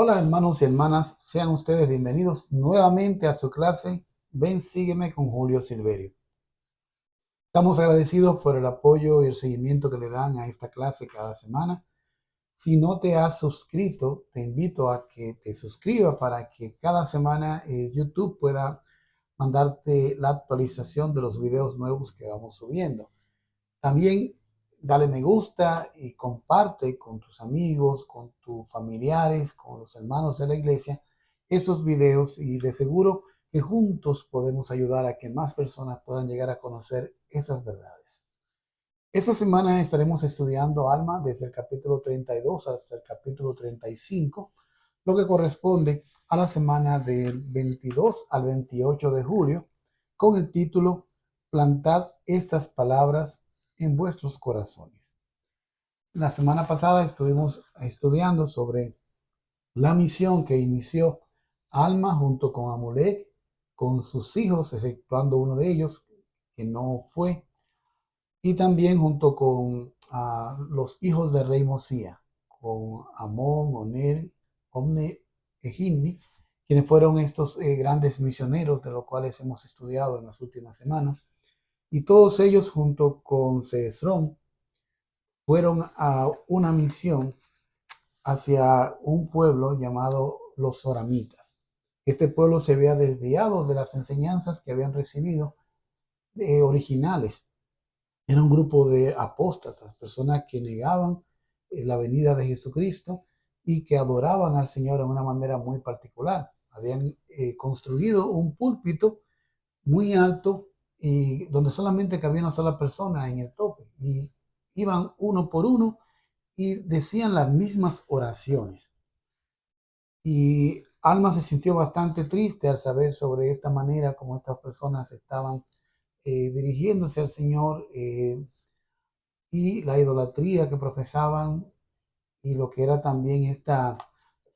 Hola hermanos y hermanas, sean ustedes bienvenidos nuevamente a su clase Ven, sígueme con Julio Silverio. Estamos agradecidos por el apoyo y el seguimiento que le dan a esta clase cada semana. Si no te has suscrito, te invito a que te suscribas para que cada semana YouTube pueda mandarte la actualización de los videos nuevos que vamos subiendo. También dale me gusta y comparte con tus amigos, con tus familiares, con los hermanos de la iglesia estos videos y de seguro que juntos podemos ayudar a que más personas puedan llegar a conocer estas verdades. Esta semana estaremos estudiando Alma desde el capítulo 32 hasta el capítulo 35, lo que corresponde a la semana del 22 al 28 de julio, con el título Plantad estas palabras en vuestros corazones. La semana pasada estuvimos estudiando sobre la misión que inició Alma junto con Amulek, con sus hijos, exceptuando uno de ellos que no fue, y también junto con los hijos del rey Mosía, con Amón, Onel, Omne e Gimni, quienes fueron estos grandes misioneros de los cuales hemos estudiado en las últimas semanas, y todos ellos junto con Cesrón fueron a una misión hacia un pueblo llamado los Soramitas. Este pueblo se había desviado de las enseñanzas que habían recibido originales. Era un grupo de apóstatas, personas que negaban la venida de Jesucristo y que adoraban al Señor de una manera muy particular. Habían construido un púlpito muy alto y donde solamente cabía una sola persona en el tope. Y iban uno por uno y decían las mismas oraciones. Y Alma se sintió bastante triste al saber sobre esta manera como estas personas estaban dirigiéndose al Señor y la idolatría que profesaban y lo que era también esta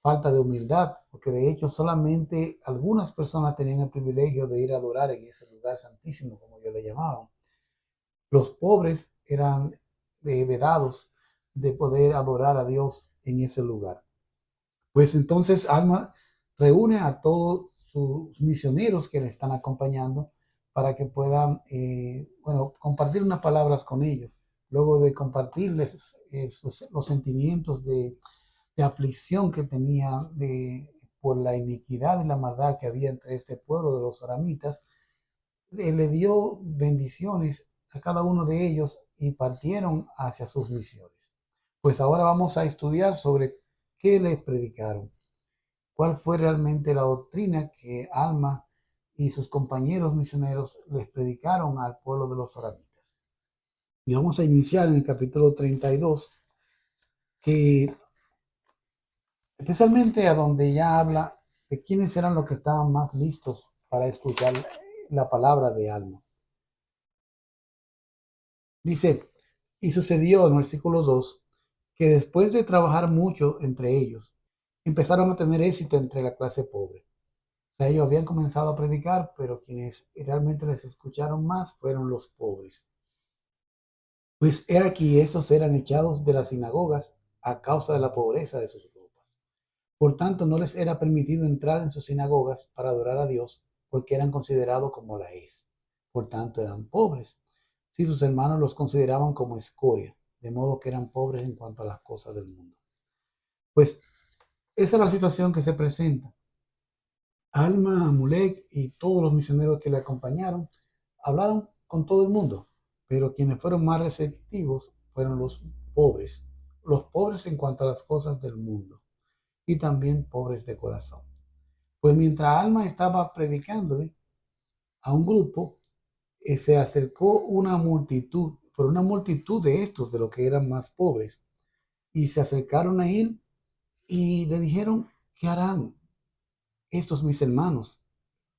falta de humildad, porque de hecho solamente algunas personas tenían el privilegio de ir a adorar en ese lugar santísimo, como yo le llamaba. Los pobres eran vedados de poder adorar a Dios en ese lugar. Pues entonces Alma reúne a todos sus misioneros que le están acompañando para que puedan, compartir unas palabras con ellos. Luego de compartirles los sentimientos de aflicción que tenía por la iniquidad y la maldad que había entre este pueblo de los aramitas, le dio bendiciones a cada uno de ellos y partieron hacia sus misiones. Pues ahora vamos a estudiar sobre qué les predicaron, cuál fue realmente la doctrina que Alma y sus compañeros misioneros les predicaron al pueblo de los soramitas. Y vamos a iniciar en el capítulo 32, que especialmente a donde ya habla de quiénes eran los que estaban más listos para escuchar la palabra de Alma. Dice, y sucedió en el versículo 2, que después de trabajar mucho entre ellos, empezaron a tener éxito entre la clase pobre. O sea, ellos habían comenzado a predicar, pero quienes realmente les escucharon más fueron los pobres. Pues he aquí, estos eran echados de las sinagogas a causa de la pobreza de sus ropas. Por tanto, no les era permitido entrar en sus sinagogas para adorar a Dios, porque eran considerados como la es. Por tanto, eran pobres. Si sus hermanos los consideraban como escoria, de modo que eran pobres en cuanto a las cosas del mundo. Pues esa es la situación que se presenta. Alma, Amulek y todos los misioneros que le acompañaron hablaron con todo el mundo, pero quienes fueron más receptivos fueron los pobres en cuanto a las cosas del mundo y también pobres de corazón. Pues mientras Alma estaba predicándole a un grupo, se acercó una multitud, por una multitud de estos, de los que eran más pobres, y se acercaron a él y le dijeron, ¿qué harán estos mis hermanos?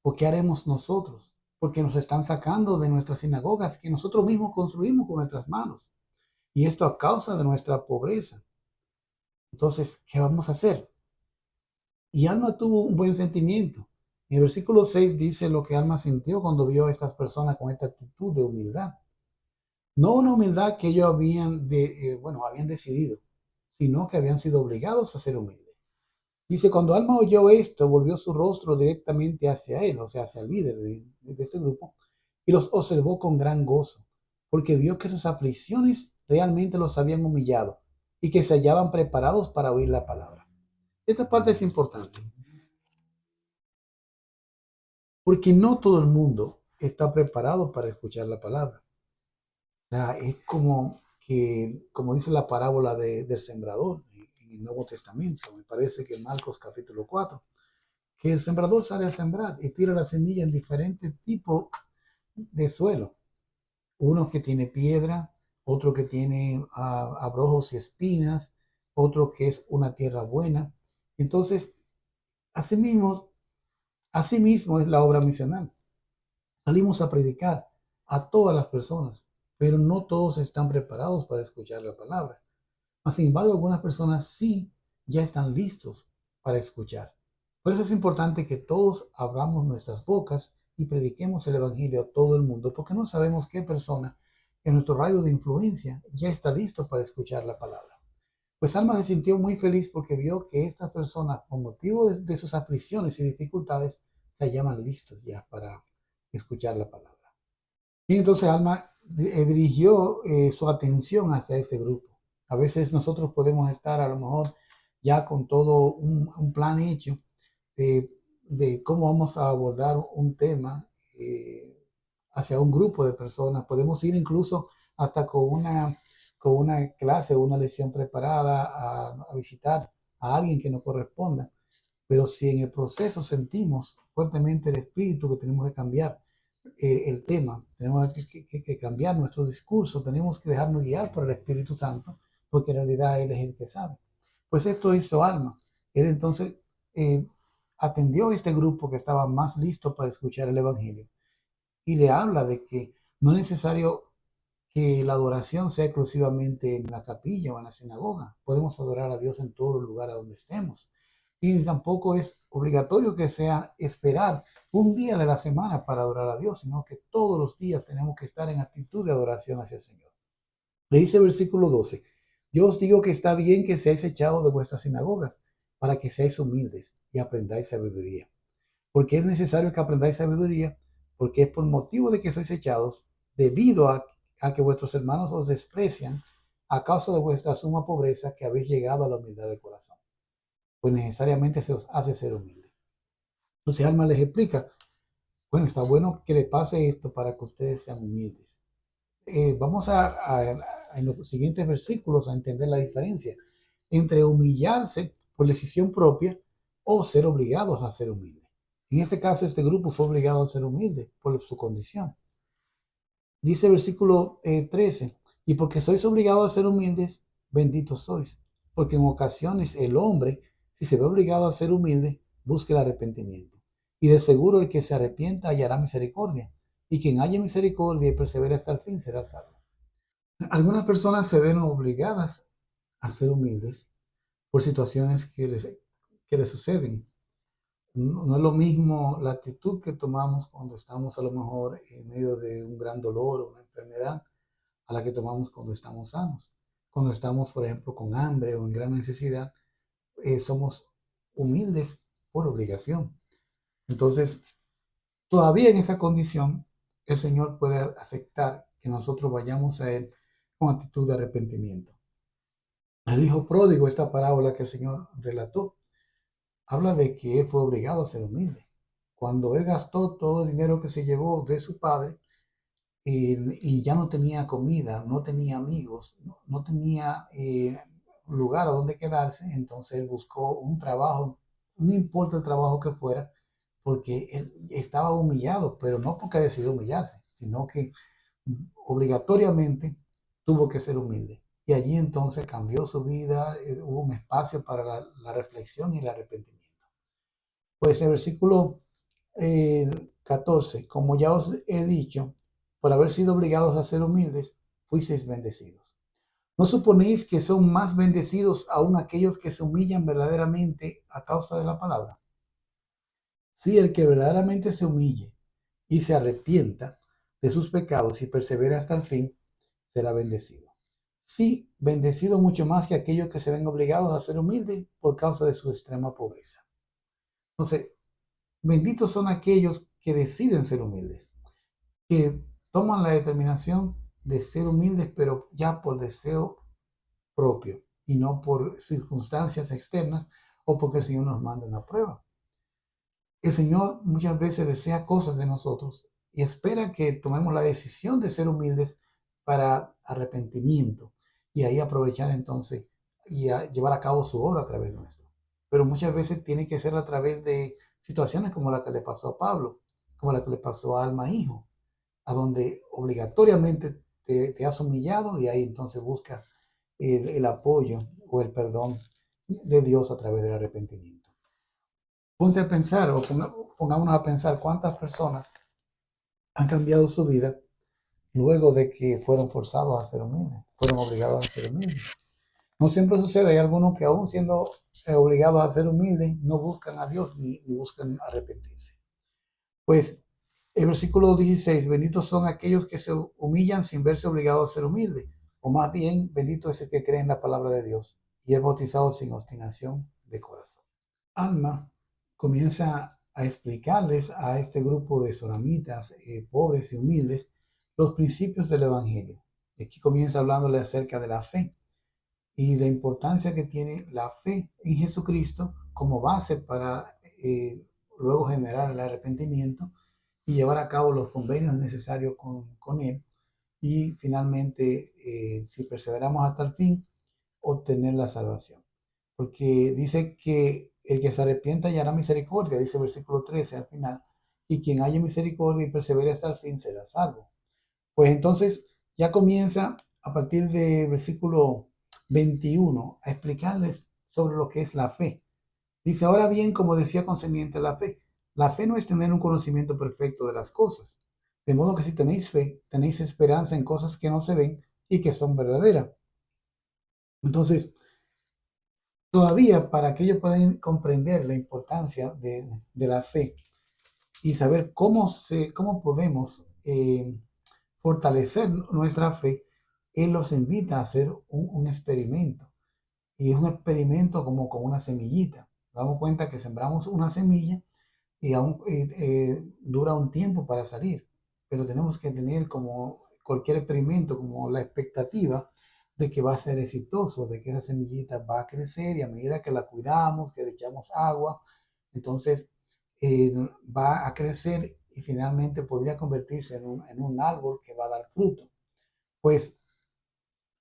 ¿O qué haremos nosotros? Porque nos están sacando de nuestras sinagogas que nosotros mismos construimos con nuestras manos. Y esto a causa de nuestra pobreza. Entonces, ¿qué vamos a hacer? Y Alma tuvo un buen sentimiento. En el versículo 6 dice lo que Alma sintió cuando vio a estas personas con esta actitud de humildad. No una humildad que ellos habían decidido, sino que habían sido obligados a ser humildes. Dice, cuando Alma oyó esto, volvió su rostro directamente hacia él, o sea, hacia el líder de este grupo, y los observó con gran gozo, porque vio que sus aflicciones realmente los habían humillado y que se hallaban preparados para oír la palabra. Esta parte es importante, porque no todo el mundo está preparado para escuchar la palabra. O sea, es como que, como dice la parábola del sembrador en el Nuevo Testamento, me parece que en Marcos capítulo 4, que el sembrador sale a sembrar y tira la semilla en diferentes tipos de suelo. Uno que tiene piedra, otro que tiene abrojos y espinas, otro que es una tierra buena. Entonces, asimismo, asimismo es la obra misional. Salimos a predicar a todas las personas, pero no todos están preparados para escuchar la palabra. Sin embargo, algunas personas sí ya están listos para escuchar. Por eso es importante que todos abramos nuestras bocas y prediquemos el Evangelio a todo el mundo, porque no sabemos qué persona en nuestro radio de influencia ya está listo para escuchar la palabra. Pues Alma se sintió muy feliz porque vio que estas personas, con motivo de sus aflicciones y dificultades, se hallaban listos ya para escuchar la palabra. Y entonces Alma dirigió su atención hacia este grupo. A veces nosotros podemos estar a lo mejor ya con todo un plan hecho de cómo vamos a abordar un tema hacia un grupo de personas. Podemos ir incluso hasta con una clase o una lección preparada a visitar a alguien que nos corresponda. Pero si en el proceso sentimos fuertemente el espíritu que tenemos que cambiar el tema, tenemos que cambiar nuestro discurso, tenemos que dejarnos guiar por el Espíritu Santo, porque en realidad Él es el que sabe. Pues esto hizo Alma. Él entonces eh, atendió a este grupo que estaba más listo para escuchar el Evangelio y le habla de que no es necesario que la adoración sea exclusivamente en la capilla o en la sinagoga. Podemos adorar a Dios en todo lugar a donde estemos. Y tampoco es obligatorio que sea esperar un día de la semana para adorar a Dios, sino que todos los días tenemos que estar en actitud de adoración hacia el Señor. Le dice el versículo 12, yo os digo que está bien que seáis echados de vuestras sinagogas, para que seáis humildes y aprendáis sabiduría. Porque es necesario que aprendáis sabiduría, porque es por motivo de que sois echados, debido a que vuestros hermanos os desprecian, a causa de vuestra suma pobreza, que habéis llegado a la humildad de corazón. Pues necesariamente se os hace ser humilde. Entonces Alma les explica, bueno, está bueno que le pase esto para que ustedes sean humildes. Vamos en los siguientes versículos a entender la diferencia entre humillarse por decisión propia o ser obligados a ser humildes. En este caso, este grupo fue obligado a ser humilde por su condición. Dice el versículo 13, y porque sois obligados a ser humildes, benditos sois, porque en ocasiones el hombre, si se ve obligado a ser humilde, busca el arrepentimiento. Y de seguro el que se arrepienta hallará misericordia, y quien haya misericordia y persevera hasta el fin será salvo. Algunas personas se ven obligadas a ser humildes por situaciones que les suceden. No es lo mismo la actitud que tomamos cuando estamos a lo mejor en medio de un gran dolor o una enfermedad a la que tomamos cuando estamos sanos. Cuando estamos, por ejemplo, con hambre o en gran necesidad, somos humildes por obligación. Entonces, todavía en esa condición, el Señor puede aceptar que nosotros vayamos a Él con actitud de arrepentimiento. El hijo pródigo, esta parábola que el Señor relató, habla de que él fue obligado a ser humilde. Cuando él gastó todo el dinero que se llevó de su padre y ya no tenía comida, no tenía amigos, no tenía lugar a donde quedarse, entonces él buscó un trabajo, no importa el trabajo que fuera, porque él estaba humillado, pero no porque decidió humillarse, sino que obligatoriamente tuvo que ser humilde. Y allí entonces cambió su vida, hubo un espacio para la reflexión y el arrepentimiento. Pues el versículo 14, como ya os he dicho, por haber sido obligados a ser humildes, fuisteis bendecidos. ¿No suponéis que son más bendecidos aún aquellos que se humillan verdaderamente a causa de la palabra? Si el que verdaderamente se humille y se arrepienta de sus pecados y persevera hasta el fin, será bendecido. Sí, bendecido mucho más que aquellos que se ven obligados a ser humildes por causa de su extrema pobreza. Entonces, benditos son aquellos que deciden ser humildes, que toman la determinación de ser humildes, pero ya por deseo propio y no por circunstancias externas o porque el Señor nos manda una prueba. El Señor muchas veces desea cosas de nosotros y espera que tomemos la decisión de ser humildes para arrepentimiento y ahí aprovechar entonces y llevar a cabo su obra a través nuestro. Pero muchas veces tiene que ser a través de situaciones como la que le pasó a Pablo, como la que le pasó a Alma Hijo, a donde obligatoriamente te has humillado y ahí entonces busca el apoyo o el perdón de Dios a través del arrepentimiento. Ponte a pensar o pongámonos a pensar cuántas personas han cambiado su vida luego de que fueron forzados a ser humildes, fueron obligados a ser humildes. No siempre sucede, hay algunos que aún siendo obligados a ser humildes no buscan a Dios ni buscan arrepentirse. Pues el versículo 16, benditos son aquellos que se humillan sin verse obligados a ser humildes, o más bien, bendito es el que cree en la palabra de Dios y es bautizado sin obstinación de corazón. Alma comienza a explicarles a este grupo de soramitas pobres y humildes los principios del Evangelio. Y aquí comienza hablándole acerca de la fe y la importancia que tiene la fe en Jesucristo como base para luego generar el arrepentimiento y llevar a cabo los convenios necesarios con Él y finalmente, si perseveramos hasta el fin, obtener la salvación. Porque dice que el que se arrepienta hallará misericordia, dice el versículo 13 al final, y quien haya misericordia y persevere hasta el fin será salvo. Pues entonces ya comienza a partir del versículo 21 a explicarles sobre lo que es la fe. Dice, ahora bien, como decía concerniente a la fe no es tener un conocimiento perfecto de las cosas. De modo que si tenéis fe, tenéis esperanza en cosas que no se ven y que son verdaderas. Entonces, todavía para que ellos puedan comprender la importancia de la fe y saber cómo podemos fortalecer nuestra fe, Él los invita a hacer un experimento. Y es un experimento como con una semillita. Nos damos cuenta que sembramos una semilla y aún dura un tiempo para salir. Pero tenemos que tener como cualquier experimento, como la expectativa de que va a ser exitoso, de que esa semillita va a crecer y a medida que la cuidamos, que le echamos agua, entonces va a crecer y finalmente podría convertirse en un árbol que va a dar fruto. Pues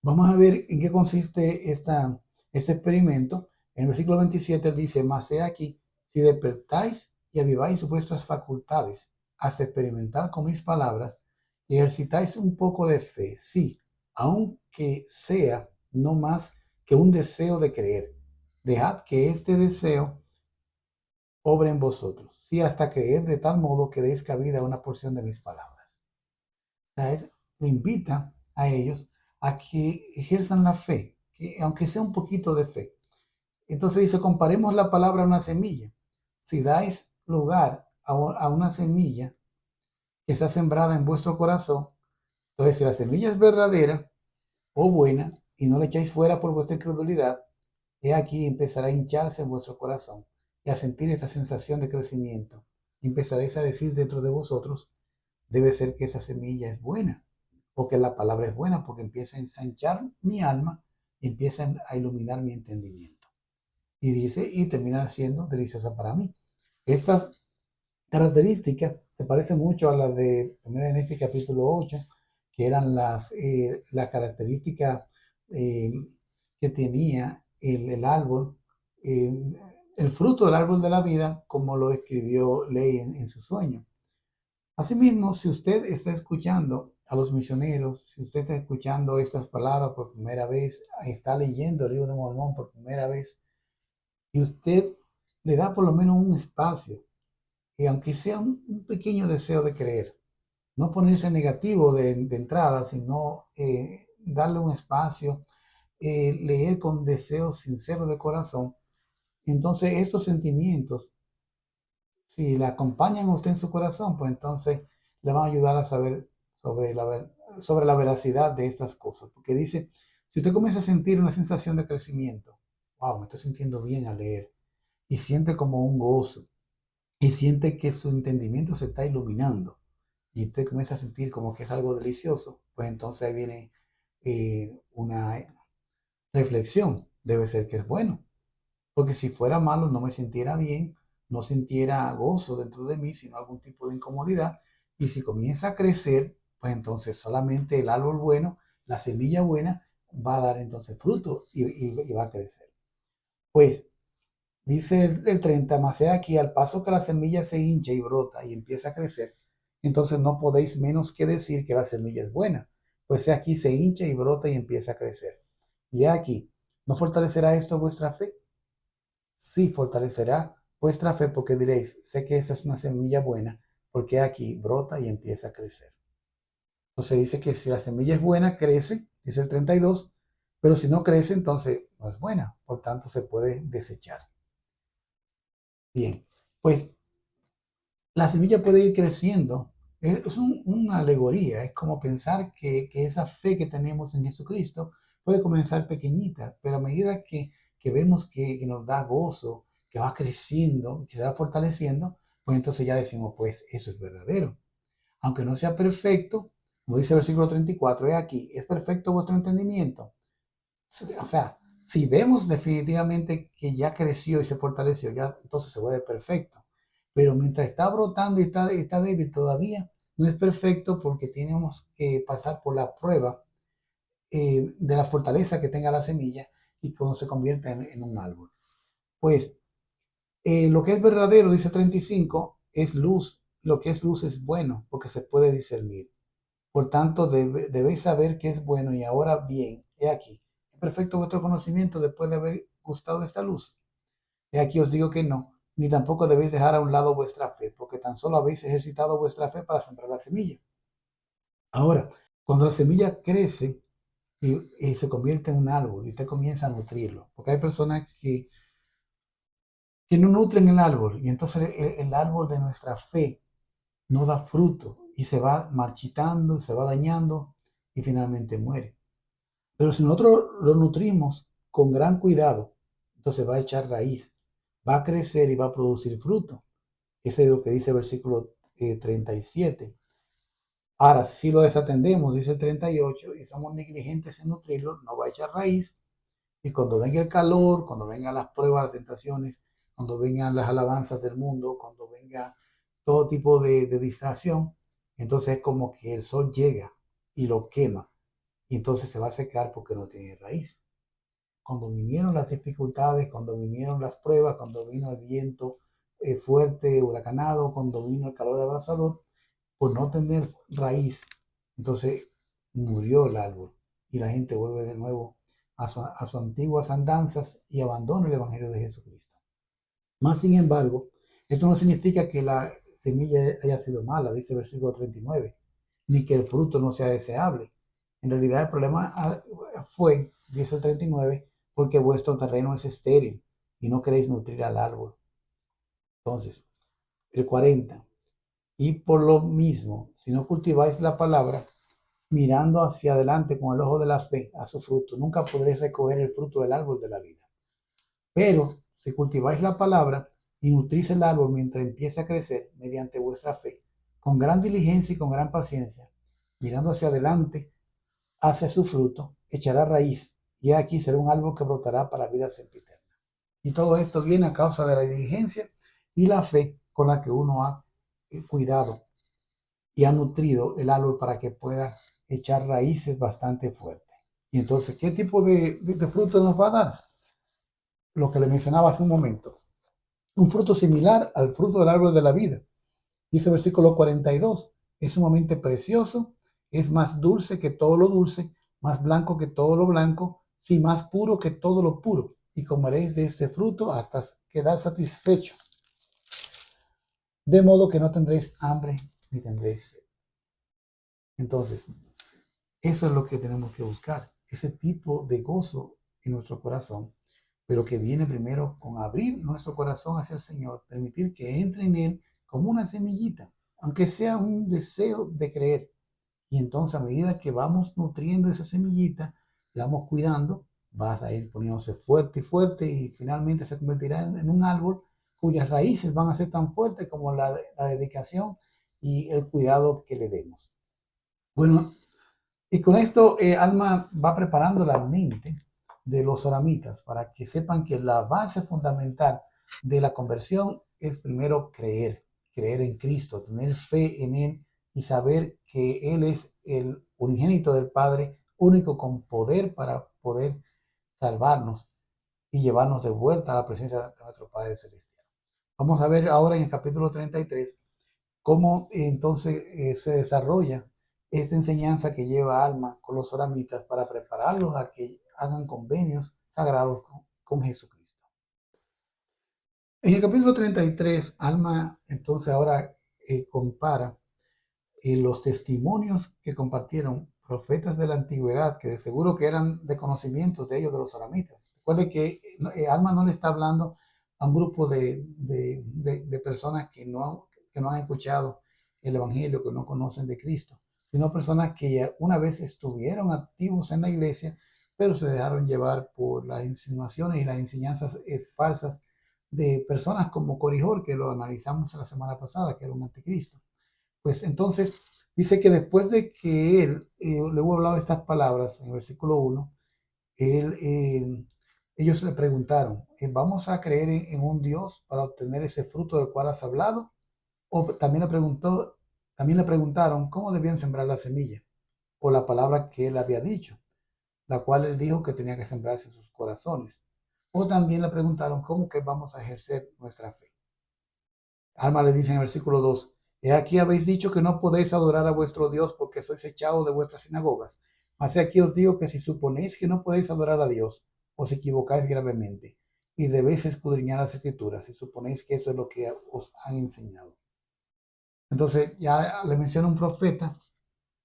vamos a ver en qué consiste este experimento. En el versículo 27 dice, mas he aquí, si despertáis y aviváis vuestras facultades hasta experimentar con mis palabras y ejercitáis un poco de fe, sí, aunque sea no más que un deseo de creer, dejad que este deseo obre en vosotros, sí, hasta creer de tal modo que deis cabida a una porción de mis palabras. A él le invita a ellos a que ejerzan la fe, que aunque sea un poquito de fe. Entonces dice, comparemos la palabra a una semilla. Si dais lugar a una semilla que está sembrada en vuestro corazón, entonces si la semilla es verdadera o buena y no la echáis fuera por vuestra incredulidad, he aquí empezará a hincharse en vuestro corazón y a sentir esa sensación de crecimiento. Y empezaréis a decir dentro de vosotros, debe ser que esa semilla es buena o que la palabra es buena porque empieza a ensanchar mi alma y empieza a iluminar mi entendimiento. Y dice, y termina siendo deliciosa para mí. Estas características se parecen mucho a las de primera en este capítulo 8, que eran las características eh, que tenía el árbol, eh, el fruto del árbol de la vida, como lo escribió Ley en su sueño. Asimismo, si usted está escuchando a los misioneros, si usted está escuchando estas palabras por primera vez, está leyendo el libro de Mormón por primera vez, y usted le da por lo menos un espacio, y aunque sea un pequeño deseo de creer, no ponerse negativo de entrada, sino darle un espacio, leer con deseo sincero de corazón, entonces estos sentimientos, si la acompañan a usted en su corazón, pues entonces le van a ayudar a saber sobre la veracidad de estas cosas. Porque dice, Si usted comienza a sentir una sensación de crecimiento, wow, me estoy sintiendo bien al leer, y siente como un gozo, y siente que su entendimiento se está iluminando, y usted comienza a sentir como que es algo delicioso, pues entonces ahí viene una reflexión. Debe ser que es bueno, porque si fuera malo no me sintiera bien, no sintiera gozo dentro de mí, sino algún tipo de incomodidad. Y si comienza a crecer, pues entonces solamente el árbol bueno, la semilla buena, va a dar entonces fruto y va a crecer. Pues dice el 30, mas he aquí, al paso que la semilla se hincha y brota y empieza a crecer, entonces no podéis menos que decir que la semilla es buena, pues he aquí se hincha y brota y empieza a crecer. Y he aquí, ¿no fortalecerá esto vuestra fe? Sí, fortalecerá vuestra fe, porque diréis, sé que esta es una semilla buena, porque aquí brota y empieza a crecer. Entonces dice que si la semilla es buena, crece, dice el 32, pero si no crece, entonces no es buena, por tanto se puede desechar. Bien, pues la semilla puede ir creciendo. Es una alegoría, es como pensar que esa fe que tenemos en Jesucristo puede comenzar pequeñita, pero a medida que vemos que nos da gozo, que va creciendo, que se va fortaleciendo, pues entonces ya decimos, pues eso es verdadero. Aunque no sea perfecto, como dice el versículo 34, es aquí, es perfecto vuestro entendimiento. O sea, si vemos definitivamente que ya creció y se fortaleció, ya entonces se vuelve perfecto. Pero mientras está brotando y está débil todavía, no es perfecto porque tenemos que pasar por la prueba de la fortaleza que tenga la semilla y cuando se convierte en un árbol. Pues lo que es verdadero, dice 35, es luz. Lo que es luz es bueno porque se puede discernir. Por tanto, debéis saber que es bueno y ahora bien, he aquí, es perfecto vuestro conocimiento después de haber gustado esta luz. He aquí os digo que no, ni tampoco debéis dejar a un lado vuestra fe, porque tan solo habéis ejercitado vuestra fe para sembrar la semilla. Ahora, cuando la semilla crece y se convierte en un árbol y usted comienza a nutrirlo, porque hay personas que no nutren el árbol y entonces el árbol de nuestra fe no da fruto y se va marchitando, se va dañando y finalmente muere. Pero si nosotros lo nutrimos con gran cuidado, entonces va a echar raíz, va a crecer y va a producir fruto. Ese es lo que dice el versículo 37. Ahora, si lo desatendemos, dice el 38, y somos negligentes en nutrirlo, no va a echar raíz. Y cuando venga el calor, cuando vengan las pruebas, las tentaciones, cuando vengan las alabanzas del mundo, cuando venga todo tipo de distracción, entonces es como que el sol llega y lo quema. Y entonces se va a secar porque no tiene raíz. Cuando vinieron las dificultades, cuando vinieron las pruebas, cuando vino el viento fuerte, huracanado, cuando vino el calor abrasador, por no tener raíz, entonces murió el árbol y la gente vuelve de nuevo a sus antiguas andanzas y abandona el Evangelio de Jesucristo. Más sin embargo, esto no significa que la semilla haya sido mala, dice el versículo 39, ni que el fruto no sea deseable. En realidad el problema fue, dice el 39, porque vuestro terreno es estéril y no queréis nutrir al árbol. Entonces, el 40, y por lo mismo, si no cultiváis la palabra, mirando hacia adelante con el ojo de la fe a su fruto, nunca podréis recoger el fruto del árbol de la vida. Pero si cultiváis la palabra y nutrís el árbol mientras empieza a crecer mediante vuestra fe, con gran diligencia y con gran paciencia, mirando hacia adelante, hacia su fruto, echará raíz, y aquí será un árbol que brotará para vida sempiterna. Y todo esto viene a causa de la diligencia y la fe con la que uno ha cuidado y ha nutrido el árbol para que pueda echar raíces bastante fuertes. Y entonces, ¿qué tipo de fruto nos va a dar? Lo que le mencionaba hace un momento. Un fruto similar al fruto del árbol de la vida. Dice el versículo 42, es sumamente precioso, es más dulce que todo lo dulce, más blanco que todo lo blanco, sí, más puro que todo lo puro. Y comeréis de ese fruto hasta quedar satisfechos. De modo que no tendréis hambre ni tendréis sed. Entonces, eso es lo que tenemos que buscar, ese tipo de gozo en nuestro corazón, pero que viene primero con abrir nuestro corazón hacia el Señor, permitir que entre en Él como una semillita, aunque sea un deseo de creer. Y entonces a medida que vamos nutriendo esa semillita, le vamos cuidando, vas a ir poniéndose fuerte y fuerte y finalmente se convertirá en un árbol cuyas raíces van a ser tan fuertes como la dedicación y el cuidado que le demos. Bueno, y con esto Alma va preparando la mente de los oramitas para que sepan que la base fundamental de la conversión es primero creer en Cristo, tener fe en Él y saber que Él es el unigénito del Padre, único con poder para poder salvarnos y llevarnos de vuelta a la presencia de nuestro Padre Celestial. Vamos a ver ahora en el capítulo 33 cómo entonces se desarrolla esta enseñanza que lleva Alma con los oramitas para prepararlos a que hagan convenios sagrados con Jesucristo. En el capítulo 33, Alma entonces ahora compara los testimonios que compartieron profetas de la antigüedad, que de seguro que eran de conocimientos de ellos, de los oramitas. Recuerde que Alma no le está hablando a un grupo de personas que no han escuchado el Evangelio, que no conocen de Cristo, sino personas que ya una vez estuvieron activos en la iglesia, pero se dejaron llevar por las insinuaciones y las enseñanzas falsas de personas como Corijor, que lo analizamos la semana pasada, que era un anticristo. Pues entonces dice que después de que él le hubo hablado estas palabras en el versículo 1, ellos le preguntaron, ¿vamos a creer en un Dios para obtener ese fruto del cual has hablado? O también le preguntaron cómo debían sembrar la semilla o la palabra que él había dicho, la cual él dijo que tenía que sembrarse en sus corazones. O también le preguntaron cómo que vamos a ejercer nuestra fe. Alma le dice en el versículo 2, he aquí habéis dicho que no podéis adorar a vuestro Dios porque sois echados de vuestras sinagogas. Mas aquí os digo que si suponéis que no podéis adorar a Dios, os equivocáis gravemente y debéis escudriñar las escrituras si suponéis que eso es lo que os han enseñado. Entonces ya le menciona un profeta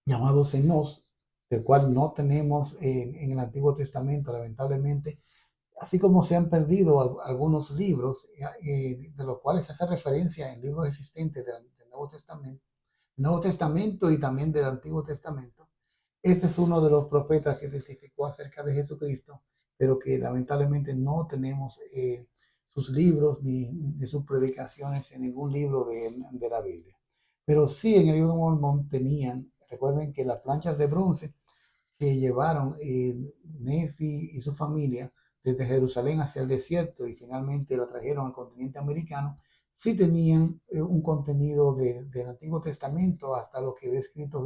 llamado Zenós, del cual no tenemos en el Antiguo Testamento, lamentablemente, así como se han perdido algunos libros de los cuales se hace referencia en libros existentes del Nuevo Testamento y también del Antiguo Testamento. Este es uno de los profetas que testificó acerca de Jesucristo, pero que lamentablemente no tenemos sus libros ni sus predicaciones en ningún libro de la Biblia. Pero sí en el libro de Mormón tenían, recuerden que las planchas de bronce que llevaron Nefi y su familia desde Jerusalén hacia el desierto y finalmente lo trajeron al continente americano, sí tenían un contenido del Antiguo Testamento hasta lo que ve escrito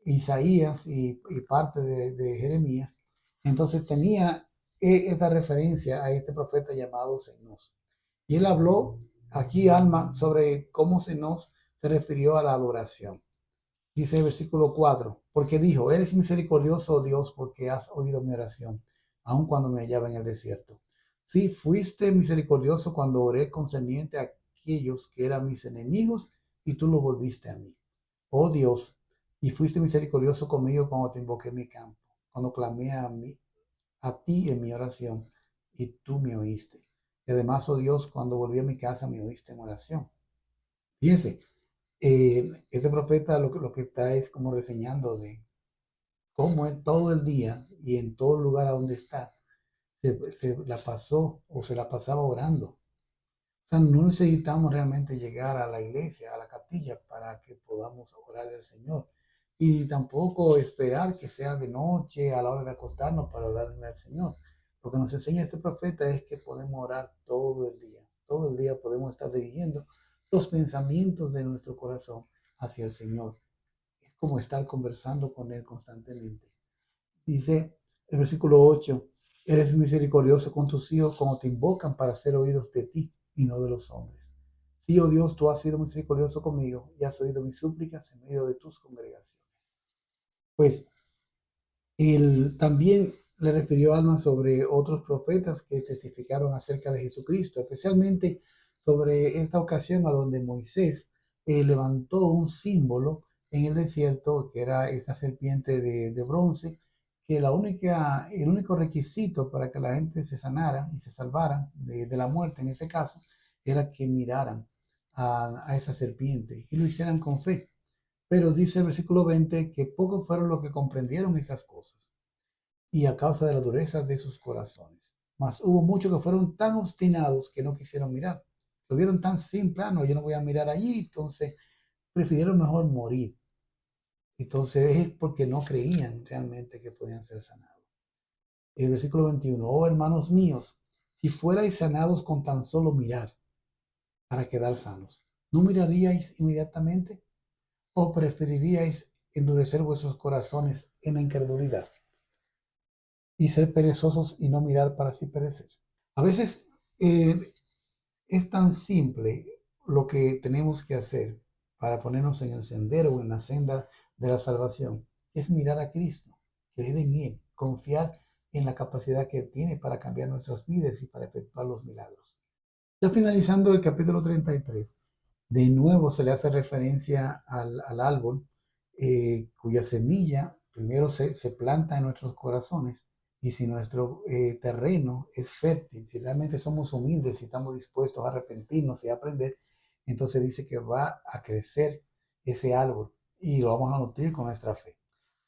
Isaías y parte de Jeremías. Entonces tenía esta referencia a este profeta llamado Zenós. Y él habló aquí, Alma, sobre cómo Zenós se refirió a la adoración. Dice el versículo 4, porque dijo, eres misericordioso, oh Dios, porque has oído mi oración, aun cuando me hallaba en el desierto. Sí, fuiste misericordioso cuando oré concerniente a aquellos que eran mis enemigos, y tú lo volviste a mí. Oh Dios, y fuiste misericordioso conmigo cuando te invoqué en mi campo, cuando clamé a ti en mi oración, y tú me oíste. Y además, oh Dios, cuando volví a mi casa, me oíste en oración. Fíjense, este profeta lo que está es como reseñando de cómo él todo el día y en todo lugar a donde está se la pasó o se la pasaba orando. O sea, no necesitamos realmente llegar a la iglesia, a la capilla, para que podamos orar al Señor. Y tampoco esperar que sea de noche, a la hora de acostarnos, para orarle al Señor. Lo que nos enseña este profeta es que podemos orar todo el día. Todo el día podemos estar dirigiendo los pensamientos de nuestro corazón hacia el Señor. Es como estar conversando con Él constantemente. Dice el versículo 8, eres misericordioso con tus hijos como te invocan para ser oídos de ti y no de los hombres. Sí, oh Dios, tú has sido misericordioso conmigo y has oído mis súplicas en medio de tus congregaciones. Pues él también le refirió Alma sobre otros profetas que testificaron acerca de Jesucristo, especialmente sobre esta ocasión a donde Moisés levantó un símbolo en el desierto, que era esta serpiente de bronce, que el único requisito para que la gente se sanara y se salvara de la muerte en este caso, era que miraran a esa serpiente y lo hicieran con fe. Pero dice el versículo 20 que pocos fueron los que comprendieron esas cosas. y a causa de la dureza de sus corazones. Mas hubo muchos que fueron tan obstinados que no quisieron mirar. Lo vieron tan simple, no, yo no voy a mirar allí, entonces prefirieron mejor morir. Entonces es porque no creían realmente que podían ser sanados. El versículo 21, oh hermanos míos, si fuerais sanados con tan solo mirar para quedar sanos, ¿no miraríais inmediatamente? ¿O preferiríais endurecer vuestros corazones en la incredulidad y ser perezosos y no mirar para así perecer? A veces es tan simple lo que tenemos que hacer para ponernos en el sendero o en la senda de la salvación. Es mirar a Cristo, creer en Él, confiar en la capacidad que Él tiene para cambiar nuestras vidas y para efectuar los milagros. Ya finalizando el capítulo 33, de nuevo se le hace referencia al árbol cuya semilla primero se planta en nuestros corazones, y si nuestro terreno es fértil, si realmente somos humildes, si estamos dispuestos a arrepentirnos y a aprender, entonces dice que va a crecer ese árbol y lo vamos a nutrir con nuestra fe.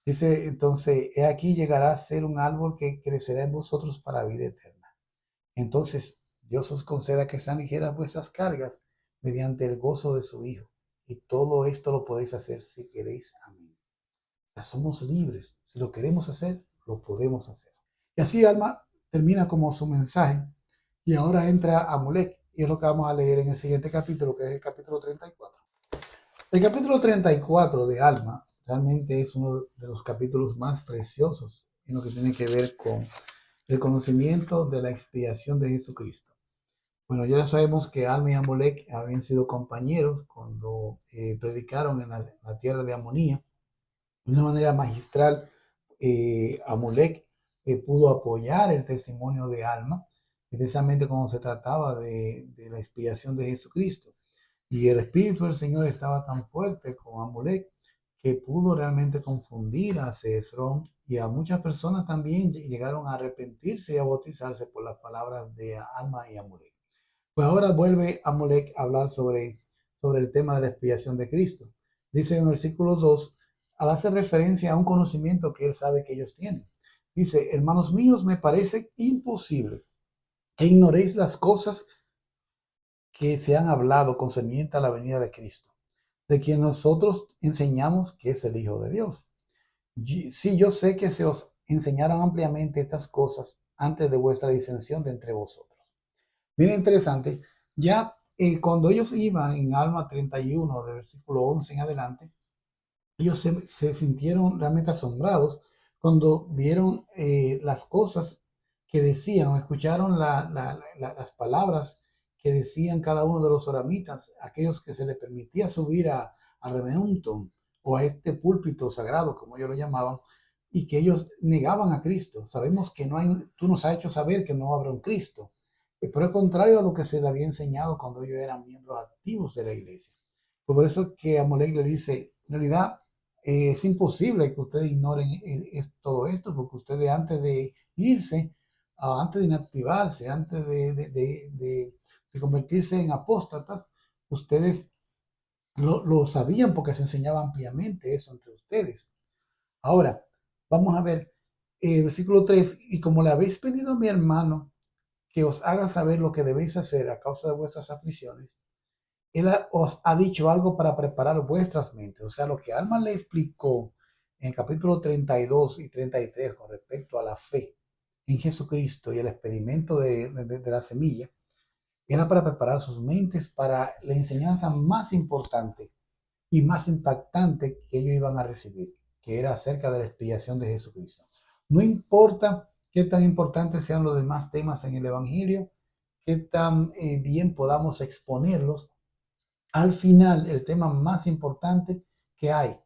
Dice entonces, he aquí llegará a ser un árbol que crecerá en vosotros para vida eterna. Entonces Dios os conceda que sean ligeras vuestras cargas mediante el gozo de su Hijo. Y todo esto lo podéis hacer si queréis. Amén. Ya somos libres. Si lo queremos hacer, lo podemos hacer. Y así Alma termina como su mensaje. Y ahora entra Amulek. Y es lo que vamos a leer en el siguiente capítulo, que es el capítulo 34. El capítulo 34 de Alma realmente es uno de los capítulos más preciosos en lo que tiene que ver con el conocimiento de la expiación de Jesucristo. Bueno, ya sabemos que Alma y Amalek habían sido compañeros cuando predicaron en la tierra de Amonía. De una manera magistral, Amalek pudo apoyar el testimonio de Alma, especialmente cuando se trataba de la expiación de Jesucristo. Y el Espíritu del Señor estaba tan fuerte con Amalek que pudo realmente confundir a Cesrón, y a muchas personas también llegaron a arrepentirse y a bautizarse por las palabras de Alma y Amalek. Pues ahora vuelve Amolek a hablar sobre el tema de la expiación de Cristo. Dice en el versículo 2, al hacer referencia a un conocimiento que él sabe que ellos tienen. Dice, hermanos míos, me parece imposible que ignoréis las cosas que se han hablado concerniente a la venida de Cristo, de quien nosotros enseñamos que es el Hijo de Dios. Sí, yo sé que se os enseñaron ampliamente estas cosas antes de vuestra disensión de entre vosotros. Mira, interesante, ya cuando ellos iban en Alma 31, del versículo 11 en adelante, ellos se sintieron realmente asombrados cuando vieron las cosas que decían, o escucharon las palabras que decían cada uno de los oramitas, aquellos que se les permitía subir a Remeuntum, o a este púlpito sagrado, como ellos lo llamaban, y que ellos negaban a Cristo. Sabemos que no hay, tú nos has hecho saber que no habrá un Cristo, pero es contrario a lo que se le había enseñado cuando ellos eran miembros activos de la iglesia. Por eso que Amolek le dice, en realidad es imposible que ustedes ignoren todo esto, porque ustedes antes de irse, antes de inactivarse, antes de convertirse en apóstatas, ustedes lo sabían porque se enseñaba ampliamente eso entre ustedes. Ahora, vamos a ver el versículo 3, y como le habéis pedido a mi hermano que os haga saber lo que debéis hacer a causa de vuestras aflicciones, él os ha dicho algo para preparar vuestras mentes. O sea, lo que Alma le explicó en el capítulo 32 y 33 con respecto a la fe en Jesucristo y el experimento de la semilla, era para preparar sus mentes para la enseñanza más importante y más impactante que ellos iban a recibir, que era acerca de la expiación de Jesucristo. No importa qué tan importantes sean los demás temas en el Evangelio, qué tan bien podamos exponerlos, al final el tema más importante que hay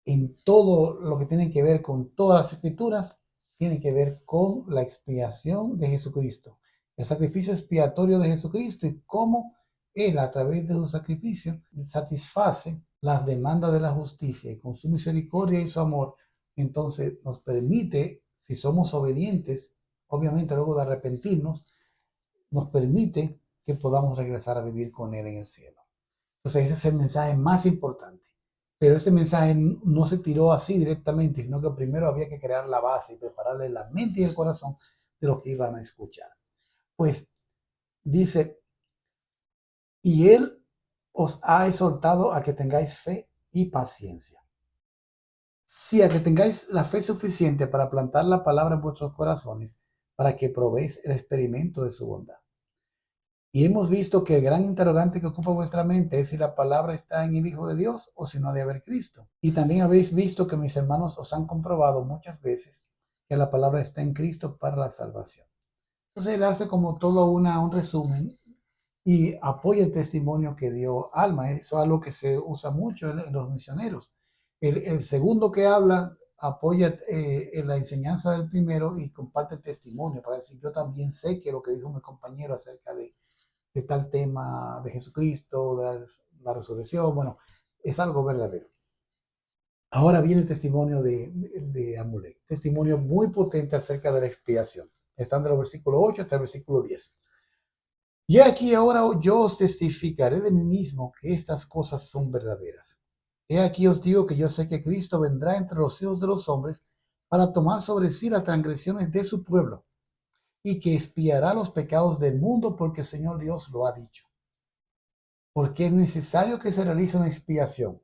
en todo lo que tiene que ver con todas las escrituras tiene que ver con la expiación de Jesucristo, el sacrificio expiatorio de Jesucristo, y cómo Él, a través de su sacrificio, satisface las demandas de la justicia, y con su misericordia y su amor, entonces nos permite, si somos obedientes, obviamente luego de arrepentirnos, nos permite que podamos regresar a vivir con Él en el cielo. Entonces ese es el mensaje más importante. Pero este mensaje no se tiró así directamente, sino que primero había que crear la base y prepararle la mente y el corazón de lo que iban a escuchar. Pues dice, y él os ha exhortado a que tengáis fe y paciencia. Sí, a que tengáis la fe suficiente para plantar la palabra en vuestros corazones, para que probéis el experimento de su bondad. Y hemos visto que el gran interrogante que ocupa vuestra mente es si la palabra está en el Hijo de Dios o si no ha de haber Cristo. Y también habéis visto que mis hermanos os han comprobado muchas veces que la palabra está en Cristo para la salvación. Entonces él hace como todo un resumen y apoya el testimonio que dio Alma. Eso es algo que se usa mucho en los misioneros. El segundo que habla apoya en la enseñanza del primero y comparte el testimonio para decir, yo también sé que lo que dijo mi compañero acerca de tal tema de Jesucristo, de la resurrección, bueno, es algo verdadero. Ahora viene el testimonio de Amulek, testimonio muy potente acerca de la expiación. Están de los versículos 8 hasta el versículo 10. Y aquí ahora yo os testificaré de mí mismo que estas cosas son verdaderas. He aquí os digo que yo sé que Cristo vendrá entre los hijos de los hombres para tomar sobre sí las transgresiones de su pueblo y que expiará los pecados del mundo porque el Señor Dios lo ha dicho. Porque es necesario que se realice una expiación,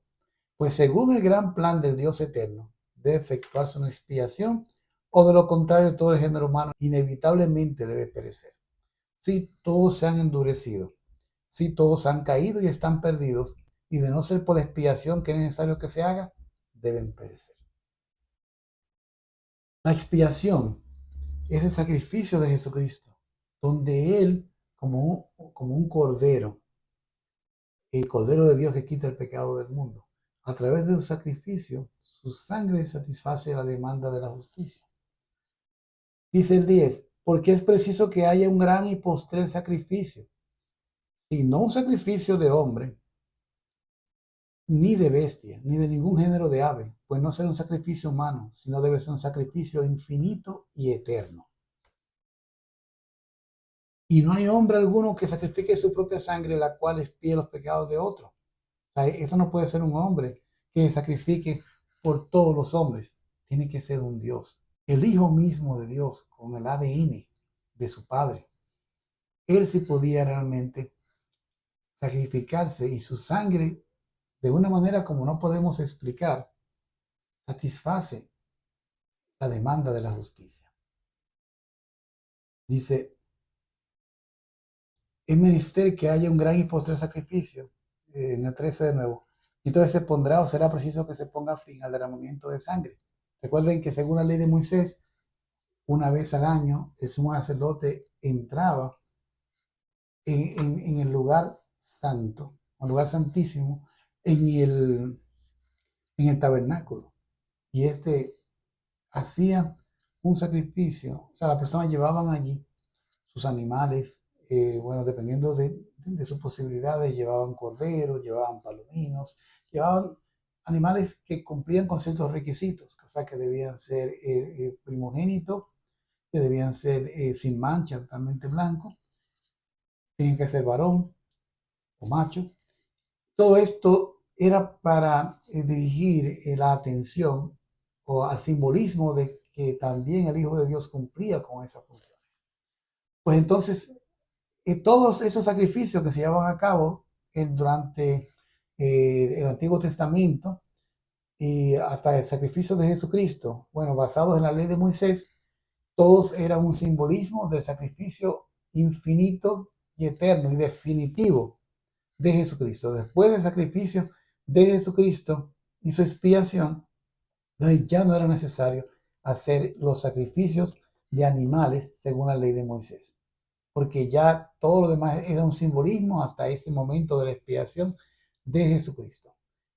pues según el gran plan del Dios eterno, debe efectuarse una expiación o de lo contrario todo el género humano inevitablemente debe perecer. Si todos se han endurecido, si todos han caído y están perdidos, y de no ser por la expiación que es necesario que se haga, deben perecer. La expiación es el sacrificio de Jesucristo, donde Él, como un cordero, el cordero de Dios que quita el pecado del mundo, a través de su sacrificio, su sangre satisface la demanda de la justicia. Dice el 10, porque es preciso que haya un gran y postrer sacrificio, y no un sacrificio de hombre, ni de bestia, ni de ningún género de ave, pues no será un sacrificio humano, sino debe ser un sacrificio infinito y eterno. Y no hay hombre alguno que sacrifique su propia sangre, la cual expíe los pecados de otro. O sea, eso no puede ser un hombre que sacrifique por todos los hombres. Tiene que ser un Dios. El Hijo mismo de Dios, con el ADN de su Padre. Él sí podía realmente sacrificarse y su sangre, de una manera como no podemos explicar, satisface la demanda de la justicia. Dice, es menester que haya un gran y postrer sacrificio, en el 13 de nuevo. Entonces se pondrá o será preciso que se ponga fin al derramamiento de sangre. Recuerden que según la ley de Moisés, una vez al año el sumo sacerdote entraba en el lugar santo, el lugar santísimo, en el tabernáculo. Y hacía un sacrificio, o sea, las personas llevaban allí sus animales, bueno, dependiendo de sus posibilidades, llevaban corderos, llevaban palominos, llevaban animales que cumplían con ciertos requisitos, o sea, que debían ser primogénitos, que debían ser sin mancha, totalmente blancos, tenían que ser varón o macho. Todo esto era para dirigir la atención o al simbolismo de que también el Hijo de Dios cumplía con esa función. Pues entonces, todos esos sacrificios que se llevaban a cabo durante el Antiguo Testamento y hasta el sacrificio de Jesucristo, bueno, basados en la ley de Moisés, todos eran un simbolismo del sacrificio infinito y eterno y definitivo de Jesucristo. Después del sacrificio de Jesucristo y su expiación, ya no era necesario hacer los sacrificios de animales según la ley de Moisés, porque ya todo lo demás era un simbolismo hasta este momento de la expiación de Jesucristo.